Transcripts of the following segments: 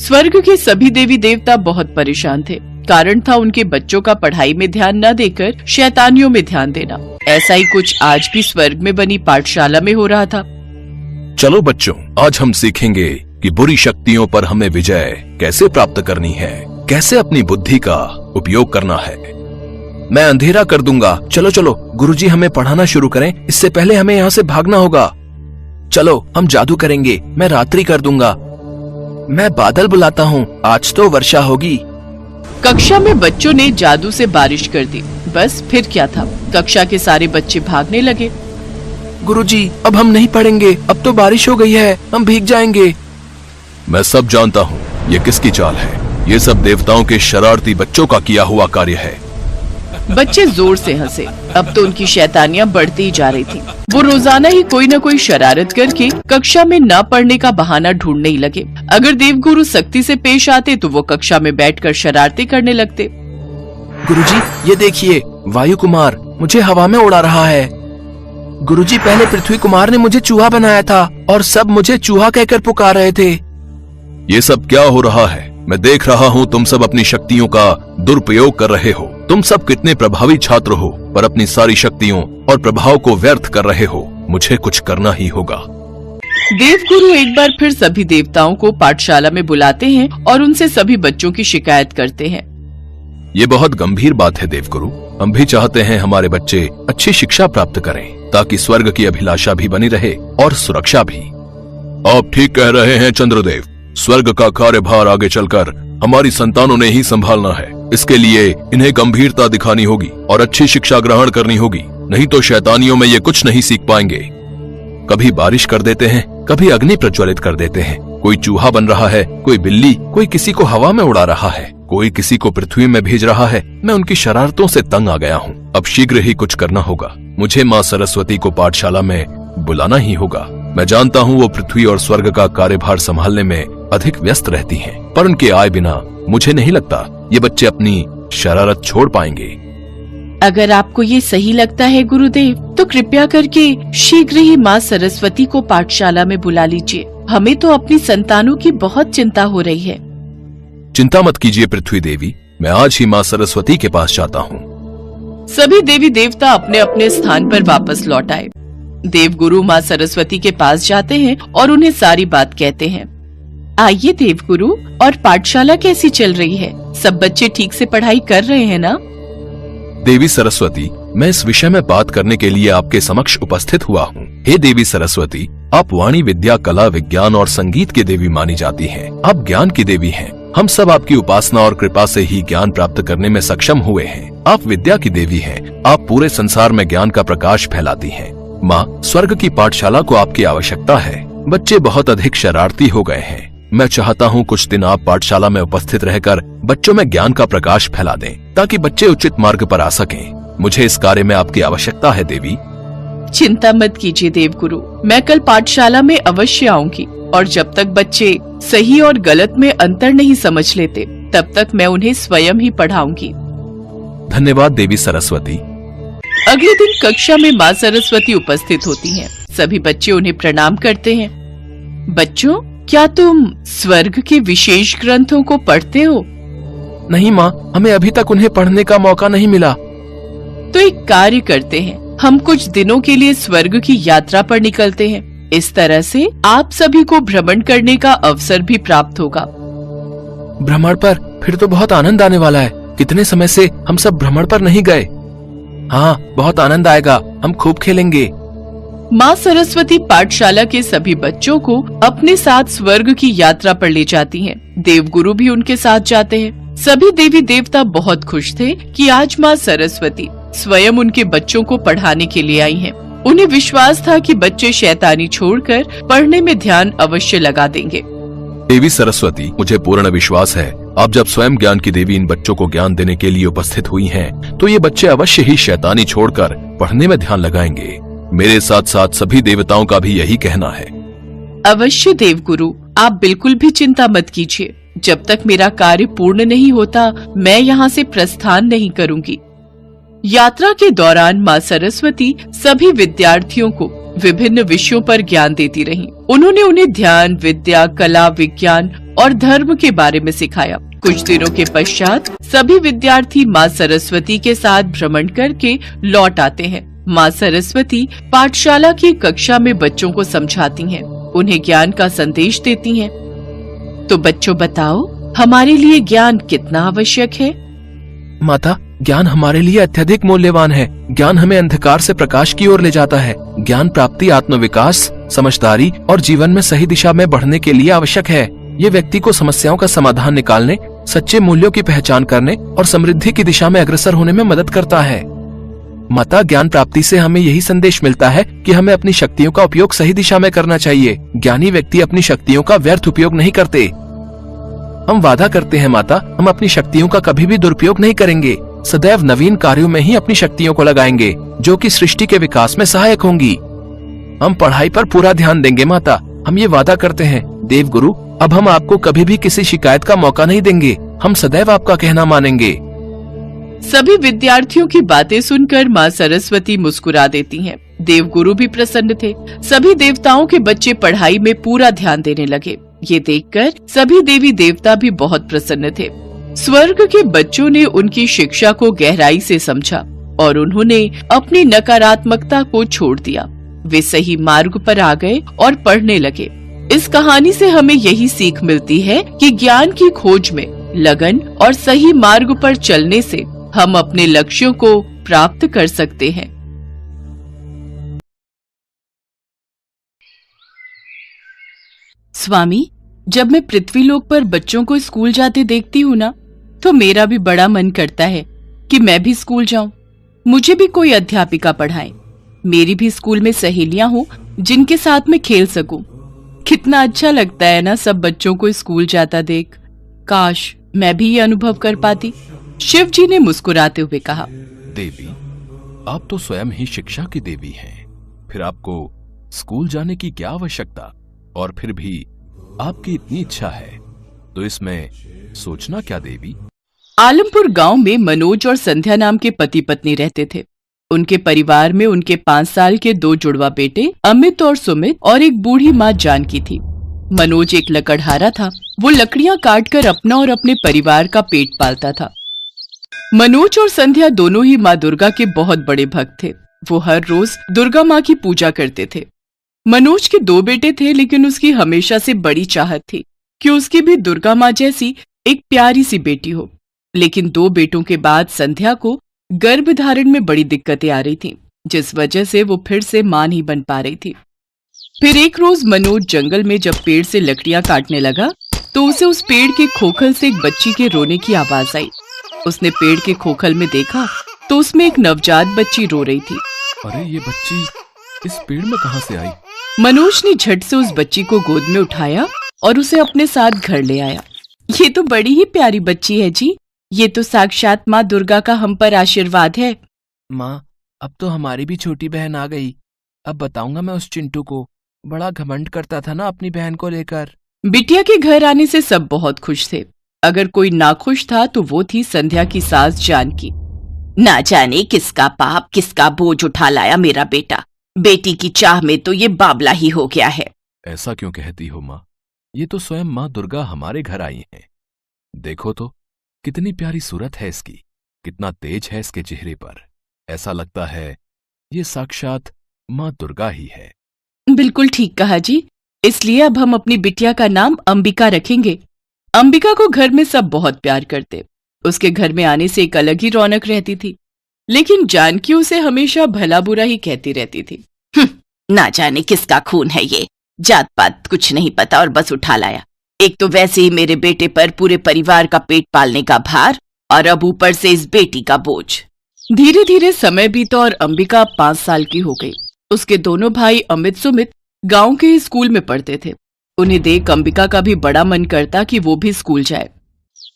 स्वर्ग के सभी देवी देवता बहुत परेशान थे। कारण था उनके बच्चों का पढ़ाई में ध्यान न देकर शैतानियों में ध्यान देना। ऐसा ही कुछ आज भी स्वर्ग में बनी पाठशाला में हो रहा था। चलो बच्चों, आज हम सीखेंगे कि बुरी शक्तियों पर हमें विजय कैसे प्राप्त करनी है, कैसे अपनी बुद्धि का उपयोग करना है। मैं अंधेरा कर दूंगा। चलो चलो गुरुजी, हमें पढ़ाना शुरू करें, इससे पहले हमें यहाँ से भागना होगा। चलो हम जादू करेंगे, मैं रात्रि कर दूंगा। मैं बादल बुलाता हूँ, आज तो वर्षा होगी। कक्षा में बच्चों ने जादू से बारिश कर दी। बस फिर क्या था, कक्षा के सारे बच्चे भागने लगे। गुरुजी, अब हम नहीं पढ़ेंगे, अब तो बारिश हो गई है, हम भीग जाएंगे। मैं सब जानता हूँ ये किसकी चाल है। ये सब देवताओं के शरारती बच्चों का किया हुआ कार्य है। बच्चे जोर से हंसे। अब तो उनकी शैतानियां बढ़ती ही जा रही थी। वो रोजाना ही कोई न कोई शरारत करके कक्षा में न पढ़ने का बहाना ढूंढने ही लगे। अगर देवगुरु सख्ती से पेश आते तो वो कक्षा में बैठकर शरारतें करने लगते। गुरुजी, ये देखिए, वायु कुमार मुझे हवा में उड़ा रहा है। गुरुजी, पहले पृथ्वी कुमार ने मुझे चूहा बनाया था और सब मुझे चूहा कहकर पुकार रहे थे। ये सब क्या हो रहा है? मैं देख रहा हूँ तुम सब अपनी शक्तियों का दुरुपयोग कर रहे हो। तुम सब कितने प्रभावी छात्र हो, पर अपनी सारी शक्तियों और प्रभाव को व्यर्थ कर रहे हो। मुझे कुछ करना ही होगा। देवगुरु एक बार फिर सभी देवताओं को पाठशाला में बुलाते हैं और उनसे सभी बच्चों की शिकायत करते हैं। ये बहुत गंभीर बात है देवगुरु। हम भी चाहते हैं हमारे बच्चे अच्छी शिक्षा प्राप्त करें, ताकि स्वर्ग की अभिलाषा भी बनी रहे और सुरक्षा भी। आप ठीक कह रहे हैं चंद्रदेव। स्वर्ग का कार्यभार आगे चलकर हमारी संतानों ने ही संभालना है। इसके लिए इन्हें गंभीरता दिखानी होगी और अच्छी शिक्षा ग्रहण करनी होगी, नहीं तो शैतानियों में ये कुछ नहीं सीख पाएंगे। कभी बारिश कर देते हैं, कभी अग्नि प्रज्वलित कर देते हैं। कोई चूहा बन रहा है, कोई बिल्ली, कोई किसी को हवा में उड़ा रहा है, कोई किसी को पृथ्वी में भेज रहा है। मैं उनकी शरारतों से तंग आ गया हूँ। अब शीघ्र ही कुछ करना होगा। मुझे माँ सरस्वती को पाठशाला में बुलाना ही होगा। मैं जानता हूँ वो पृथ्वी और स्वर्ग का कार्यभार संभालने में अधिक व्यस्त रहती हैं, पर उनके आए बिना मुझे नहीं लगता ये बच्चे अपनी शरारत छोड़ पाएंगे। अगर आपको ये सही लगता है गुरुदेव, तो कृपया करके शीघ्र ही माँ सरस्वती को पाठशाला में बुला लीजिए। हमें तो अपनी संतानों की बहुत चिंता हो रही है। चिंता मत कीजिए पृथ्वी देवी, मैं आज ही माँ सरस्वती के पास जाता हूँ। सभी देवी देवता अपने अपने स्थान पर वापस लौट आए। देवगुरु माँ सरस्वती के पास जाते हैं और उन्हें सारी बात कहते हैं। आइए देवगुरु, और पाठशाला कैसी चल रही है? सब बच्चे ठीक से पढ़ाई कर रहे हैं ना? देवी सरस्वती, मैं इस विषय में बात करने के लिए आपके समक्ष उपस्थित हुआ हूँ। हे देवी सरस्वती, आप वाणी, विद्या, कला, विज्ञान और संगीत की देवी मानी जाती हैं। आप ज्ञान की देवी हैं। हम सब आपकी उपासना और कृपा से ही ज्ञान प्राप्त करने में सक्षम हुए हैं। आप विद्या की देवी हैं। आप पूरे संसार में ज्ञान का प्रकाश फैलाती हैं। माँ, स्वर्ग की पाठशाला को आपकी आवश्यकता है। बच्चे बहुत अधिक शरारती हो गए हैं। मैं चाहता हूँ कुछ दिन आप पाठशाला में उपस्थित रहकर बच्चों में ज्ञान का प्रकाश फैला दें, ताकि बच्चे उचित मार्ग पर आ सकें। मुझे इस कार्य में आपकी आवश्यकता है देवी। चिंता मत कीजिए देवगुरु, मैं कल पाठशाला में अवश्य आऊंगी, और जब तक बच्चे सही और गलत में अंतर नहीं समझ लेते, तब तक मैं उन्हें स्वयं ही पढ़ाऊंगी। धन्यवाद देवी सरस्वती। अगले दिन कक्षा में माँ सरस्वती उपस्थित होती हैं। सभी बच्चे उन्हें प्रणाम करते हैं। बच्चों, क्या तुम स्वर्ग के विशेष ग्रंथों को पढ़ते हो? नहीं माँ, हमें अभी तक उन्हें पढ़ने का मौका नहीं मिला। तो एक कार्य करते हैं, हम कुछ दिनों के लिए स्वर्ग की यात्रा पर निकलते हैं। इस तरह से आप सभी को भ्रमण करने का अवसर भी प्राप्त होगा। भ्रमण पर? फिर तो बहुत आनंद आने वाला है। कितने समय से हम सब भ्रमण पर नहीं गए। हाँ, बहुत आनंद आएगा, हम खूब खेलेंगे। माँ सरस्वती पाठशाला के सभी बच्चों को अपने साथ स्वर्ग की यात्रा पर ले जाती हैं। देवगुरु भी उनके साथ जाते हैं। सभी देवी देवता बहुत खुश थे कि आज माँ सरस्वती स्वयं उनके बच्चों को पढ़ाने के लिए आई हैं। उन्हें विश्वास था कि बच्चे शैतानी छोड़कर पढ़ने में ध्यान अवश्य लगा देंगे। देवी सरस्वती, मुझे पूर्ण विश्वास है आप जब स्वयं ज्ञान की देवी इन बच्चों को ज्ञान देने के लिए उपस्थित हुई हैं, तो ये बच्चे अवश्य ही शैतानी छोड़कर पढ़ने में ध्यान लगाएंगे। मेरे साथ साथ सभी देवताओं का भी यही कहना है। अवश्य देवगुरु, आप बिल्कुल भी चिंता मत कीजिए। जब तक मेरा कार्य पूर्ण नहीं होता, मैं यहाँ से प्रस्थान नहीं करूँगी। यात्रा के दौरान माँ सरस्वती सभी विद्यार्थियों को विभिन्न विषयों पर ज्ञान देती रहीं। उन्होंने उन्हें ध्यान, विद्या, कला, विज्ञान और धर्म के बारे में सिखाया। कुछ दिनों के पश्चात सभी विद्यार्थी माँ सरस्वती के साथ भ्रमण करके लौट आते हैं। माँ सरस्वती पाठशाला की कक्षा में बच्चों को समझाती हैं, उन्हें ज्ञान का संदेश देती हैं। तो बच्चों बताओ, हमारे लिए ज्ञान कितना आवश्यक है? माता, ज्ञान हमारे लिए अत्यधिक मूल्यवान है। ज्ञान हमें अंधकार से प्रकाश की ओर ले जाता है। ज्ञान प्राप्ति आत्मविकास, समझदारी और जीवन में सही दिशा में बढ़ने के लिए आवश्यक है। ये व्यक्ति को समस्याओं का समाधान निकालने, सच्चे मूल्यों की पहचान करने और समृद्धि की दिशा में अग्रसर होने में मदद करता है। माता, ज्ञान प्राप्ति से हमें यही संदेश मिलता है कि हमें अपनी शक्तियों का उपयोग सही दिशा में करना चाहिए। ज्ञानी व्यक्ति अपनी शक्तियों का व्यर्थ उपयोग नहीं करते। हम वादा करते हैं माता, हम अपनी शक्तियों का कभी भी दुरुपयोग नहीं करेंगे। सदैव नवीन कार्यों में ही अपनी शक्तियों को लगाएंगे, जो कि सृष्टि के विकास में सहायक होंगी। हम पढ़ाई पर पूरा ध्यान देंगे माता, हम ये वादा करते हैं। देव गुरु, अब हम आपको कभी भी किसी शिकायत का मौका नहीं देंगे। हम सदैव आपका कहना मानेंगे। सभी विद्यार्थियों की बातें सुनकर माँ सरस्वती मुस्कुरा देती हैं। देवगुरु भी प्रसन्न थे। सभी देवताओं के बच्चे पढ़ाई में पूरा ध्यान देने लगे। ये देखकर सभी देवी देवता भी बहुत प्रसन्न थे। स्वर्ग के बच्चों ने उनकी शिक्षा को गहराई से समझा और उन्होंने अपनी नकारात्मकता को छोड़ दिया। वे सही मार्ग पर आ गए और पढ़ने लगे। इस कहानी से हमें यही सीख मिलती है कि ज्ञान की खोज में लगन और सही मार्ग पर चलने से हम अपने लक्ष्यों को प्राप्त कर सकते हैं। स्वामी, जब मैं पृथ्वीलोक पर बच्चों को स्कूल जाते देखती हूँ ना, तो मेरा भी बड़ा मन करता है कि मैं भी स्कूल जाऊं, मुझे भी कोई अध्यापिका पढ़ाए, मेरी भी स्कूल में सहेलियां हो जिनके साथ मैं खेल सकूं। कितना अच्छा लगता है ना सब बच्चों को स्कूल जाता देख। काश मैं भी ये अनुभव कर पाती। शिव जी ने मुस्कुराते हुए कहा, देवी, आप तो स्वयं ही शिक्षा की देवी हैं, फिर आपको स्कूल जाने की क्या आवश्यकता? और फिर भी आपकी इतनी इच्छा है, तो इसमें सोचना क्या देवी? आलमपुर गांव में मनोज और संध्या नाम के पति पत्नी रहते थे। उनके परिवार में उनके 5 साल के 2 जुड़वा बेटे अमित और सुमित और एक बूढ़ी माँ जानकी थी। मनोज एक लकड़हारा था। वो लकड़ियां काटकर अपना और अपने परिवार का पेट पालता था। मनोज और संध्या दोनों ही माँ दुर्गा के बहुत बड़े भक्त थे। वो हर रोज दुर्गा माँ की पूजा करते थे। मनोज के 2 बेटे थे, लेकिन उसकी हमेशा से बड़ी चाहत थी कि उसकी भी दुर्गा माँ जैसी एक प्यारी सी बेटी हो। लेकिन 2 बेटों के बाद संध्या को गर्भ धारण में बड़ी दिक्कतें आ रही थीं, जिस वजह से वो फिर से मां नहीं बन पा रही थी। फिर एक रोज मनोज जंगल में जब पेड़ से लकड़ियां काटने लगा, तो उसे उस पेड़ के खोखल से एक बच्ची के रोने की आवाज आई। उसने पेड़ के खोखल में देखा तो उसमें एक नवजात बच्ची रो रही थी। अरे, ये बच्ची इस पेड़ में कहां से आई? मनोज ने झट से उस बच्ची को गोद में उठाया और उसे अपने साथ घर ले आया। ये तो बड़ी ही प्यारी बच्ची है जी, ये तो साक्षात माँ दुर्गा का हम पर आशीर्वाद है। माँ, अब तो हमारी भी छोटी बहन आ गई। अब बताऊंगा मैं उस चिंटू को, बड़ा घमंड करता था ना अपनी बहन को लेकर। बिटिया के घर आने से सब बहुत खुश थे। अगर कोई नाखुश था तो वो थी संध्या की सास जानकी। ना जाने किसका पाप किसका बोझ उठा लाया मेरा बेटा। बेटी की चाह में तो ये बाबला ही हो गया है। ऐसा क्यों कहती हो माँ? ये तो स्वयं माँ दुर्गा हमारे घर आई हैं। देखो तो कितनी प्यारी सूरत है इसकी, कितना तेज है इसके चेहरे पर। ऐसा लगता है ये साक्षात माँ दुर्गा ही है। बिल्कुल ठीक कहा जी। इसलिए अब हम अपनी बिटिया का नाम अंबिका रखेंगे। अंबिका को घर में सब बहुत प्यार करते। उसके घर में आने से एक अलग ही रौनक रहती थी। लेकिन जानकी उसे हमेशा भला बुरा ही कहती रहती थी। ना जाने किसका खून है ये, जात पात कुछ नहीं पता और बस उठा लाया। एक तो वैसे ही मेरे बेटे पर पूरे परिवार का पेट पालने का भार, और अब ऊपर से इस बेटी का बोझ। धीरे धीरे समय बीता और अंबिका 5 साल की हो गई। उसके दोनों भाई अमित सुमित गांव के ही स्कूल में पढ़ते थे। उन्हें देख अंबिका का भी बड़ा मन करता कि वो भी स्कूल जाए।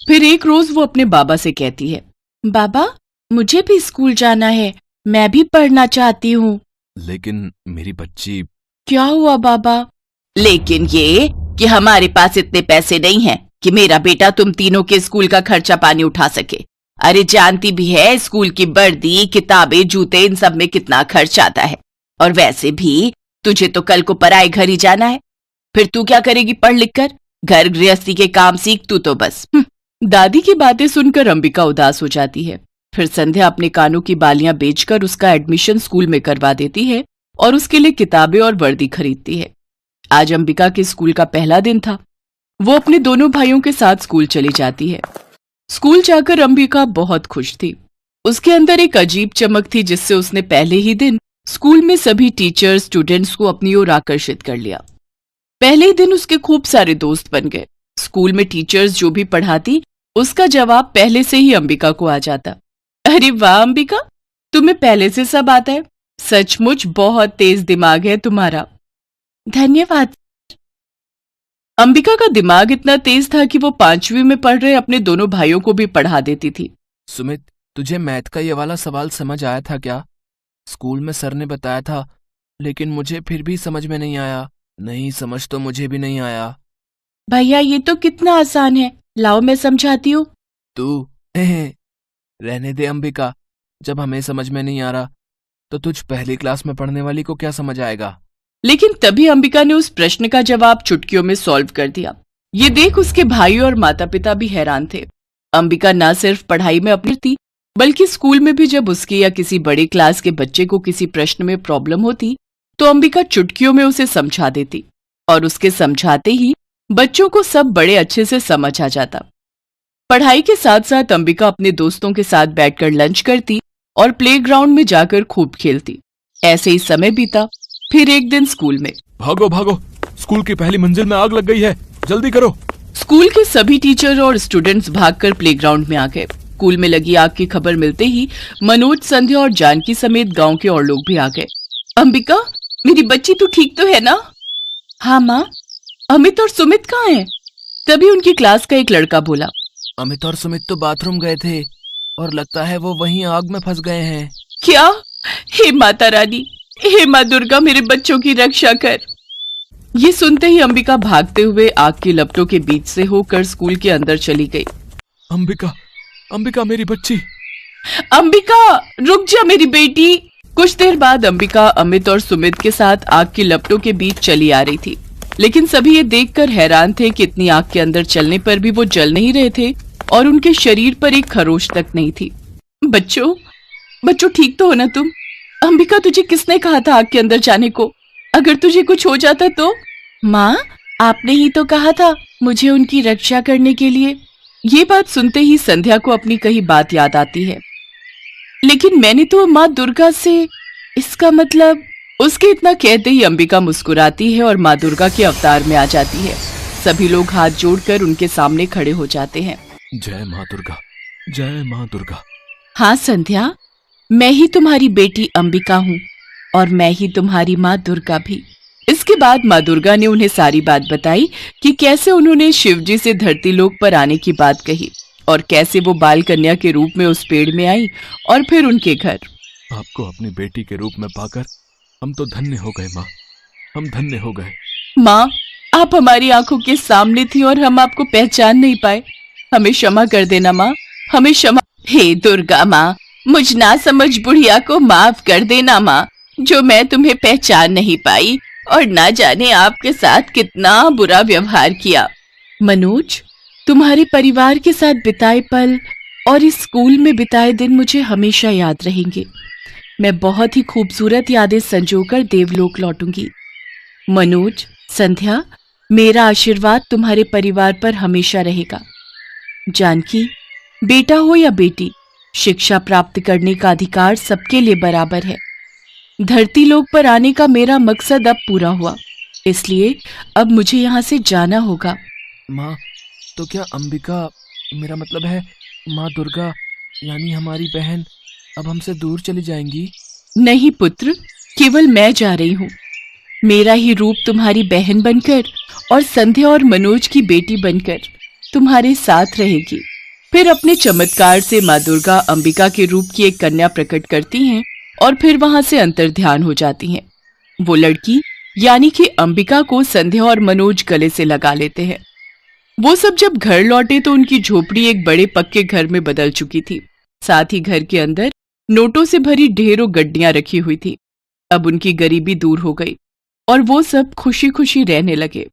फिर एक रोज वो अपने बाबा से कहती है, बाबा मुझे भी स्कूल जाना है, मैं भी पढ़ना चाहती हूँ। लेकिन मेरी बच्ची। क्या हुआ बाबा? लेकिन ये कि हमारे पास इतने पैसे नहीं हैं कि मेरा बेटा तुम तीनों के स्कूल का खर्चा पानी उठा सके। अरे जानती भी है स्कूल की वर्दी, किताबें, जूते, इन सब में कितना खर्च आता है। और वैसे भी तुझे तो कल को पराए घर ही जाना है, फिर तू क्या करेगी पढ़ लिख कर? घर गृहस्थी के काम सीख तू तो बस। दादी की बातें सुनकर अंबिका उदास हो जाती है। फिर संध्या अपने कानों की बालियां बेचकर उसका एडमिशन स्कूल में करवा देती है और उसके लिए किताबें और वर्दी खरीदती है। आज अंबिका के स्कूल का पहला दिन था। वो अपने दोनों भाइयों के साथ स्कूल चली जाती है। स्कूल जाकर अंबिका बहुत खुश थी। उसके अंदर एक अजीब चमक थी जिससे उसने पहले ही दिन स्कूल में सभी टीचर्स स्टूडेंट्स को अपनी ओर आकर्षित कर लिया। पहले ही दिन उसके खूब सारे दोस्त बन गए। स्कूल में टीचर्स जो भी पढ़ाती उसका जवाब पहले से ही अंबिका को आ जाता। अरे वाह अंबिका, तुम्हें पहले से सब आता है, सचमुच बहुत तेज दिमाग है तुम्हारा। धन्यवाद। अंबिका का दिमाग इतना तेज था कि वो 5वीं में पढ़ रहे अपने दोनों भाइयों को भी पढ़ा देती थी। सुमित, तुझे मैथ का ये वाला सवाल समझ आया था क्या? स्कूल में सर ने बताया था, लेकिन मुझे फिर भी समझ में नहीं आया। नहीं, समझ तो मुझे भी नहीं आया। भैया ये तो कितना आसान है, लाओ मैं समझाती हूँ। तू रहने दे अंबिका, जब हमें समझ में नहीं आ रहा तो तुझ पहली क्लास में पढ़ने वाली को क्या समझ आएगा? लेकिन तभी अंबिका ने उस प्रश्न का जवाब चुटकियों में सॉल्व कर दिया। ये देख उसके भाई और माता पिता भी हैरान थे। अंबिका न सिर्फ पढ़ाई में अपनी थी, बल्कि स्कूल में भी जब उसके या किसी बड़े क्लास के बच्चे को किसी प्रश्न में प्रॉब्लम होती तो अंबिका चुटकियों में उसे समझा देती और उसके समझाते ही बच्चों को सब बड़े अच्छे से समझ आ जाता। पढ़ाई के साथ साथ अंबिका अपने दोस्तों के साथ बैठकर लंच करती और प्लेग्राउंड में जाकर खूब खेलती। ऐसे ही समय बीता। फिर एक दिन स्कूल में, भागो भागो, स्कूल की पहली मंजिल में आग लग गई है, जल्दी करो। स्कूल के सभी टीचर और स्टूडेंट्स भागकर प्लेग्राउंड में आ गए। स्कूल में लगी आग की खबर मिलते ही मनोज, संध्या और जानकी समेत गांव के और लोग भी आ गए। अंबिका, मेरी बच्ची तू ठीक तो है ना? हाँ माँ। अमित और सुमित कहाँ हैं? तभी उनकी क्लास का एक लड़का बोला। अमित और सुमित तो बाथरूम गए थे और लगता है वो वहीं आग में फंस गए हैं। क्या? हे माता रानी, हे माँ दुर्गा, मेरे बच्चों की रक्षा कर। ये सुनते ही अंबिका भागते हुए आग की लपटों के बीच से होकर स्कूल के अंदर चली गई। अंबिका, अंबिका मेरी बच्ची। अंबिका रुक जा मेरी बेटी। कुछ देर बाद अंबिका अमित और सुमित के साथ आग की लपटों के बीच चली आ रही थी, लेकिन सभी ये देखकर हैरान थे कि इतनी आग के अंदर चलने पर भी वो जल नहीं रहे थे और उनके शरीर पर एक खरोच तक नहीं थी। बच्चों ठीक तो हो ना तुम? अंबिका, तुझे किसने कहा था आग के अंदर जाने को? अगर तुझे कुछ हो जाता तो? माँ, आपने ही तो कहा था मुझे उनकी रक्षा करने के लिए। ये बात सुनते ही संध्या को अपनी कही बात याद आती है। लेकिन मैंने तो माँ दुर्गा से, इसका मतलब। उसके इतना कहते ही अंबिका मुस्कुराती है और माँ दुर्गा के अवतार में आ जाती है। सभी लोग हाथ जोड़कर उनके सामने खड़े हो जाते हैं। जय माँ दुर्गा, जय माँ दुर्गा। हाँ संध्या, मैं ही तुम्हारी बेटी अंबिका हूँ और मैं ही तुम्हारी माँ दुर्गा भी। इसके बाद माँ दुर्गा ने उन्हें सारी बात बताई कि कैसे उन्होंने शिवजी से धरती लोक पर आने की बात कही और कैसे वो बाल कन्या के रूप में उस पेड़ में आई और फिर उनके घर। आपको अपनी बेटी के रूप में पाकर हम तो धन्य हो गए माँ, हम धन्य हो गए। माँ, आप हमारी आंखों के सामने थी और हम आपको पहचान नहीं पाए। हमें क्षमा कर देना माँ, हमें क्षमा। हे दुर्गा माँ, मुझ ना समझ बुढ़िया को माफ कर देना माँ, जो मैं तुम्हें पहचान नहीं पाई और ना जाने आपके साथ कितना बुरा व्यवहार किया। मनोज, तुम्हारे परिवार के साथ बिताए पल और इस स्कूल में बिताए दिन मुझे हमेशा याद रहेंगे। मैं बहुत ही खूबसूरत यादें संजोकर देवलोक लौटूंगी। मनोज, संध्या, मेरा आशीर्वाद तुम्हारे परिवार पर हमेशा रहेगा। जानकी, बेटा हो या बेटी, शिक्षा प्राप्त करने का अधिकार सबके लिए बराबर है। धरती लोक पर आने का मेरा मकसद अब पूरा हुआ, इसलिए अब मुझे यहाँ से जाना होगा। माँ, तो क्या अंबिका, मेरा मतलब है माँ दुर्गा यानी हमारी बहन, अब हमसे दूर चली जाएंगी? नहीं पुत्र, केवल मैं जा रही हूँ। मेरा ही रूप तुम्हारी बहन बनकर और संध्या और मनोज की बेटी बनकर तुम्हारे साथ रहेगी। फिर अपने चमत्कार से माँ दुर्गा अंबिका के रूप की एक कन्या प्रकट करती हैं और फिर वहां से अंतर्ध्यान हो जाती हैं। वो लड़की यानी कि अंबिका को संध्या और मनोज गले से लगा लेते हैं। वो सब जब घर लौटे तो उनकी झोपड़ी एक बड़े पक्के घर में बदल चुकी थी। साथ ही घर के अंदर नोटों से भरी ढेरों गड्डियां रखी हुई थी। अब उनकी गरीबी दूर हो गई। और वो सब खुशी खुशी रहने लगे।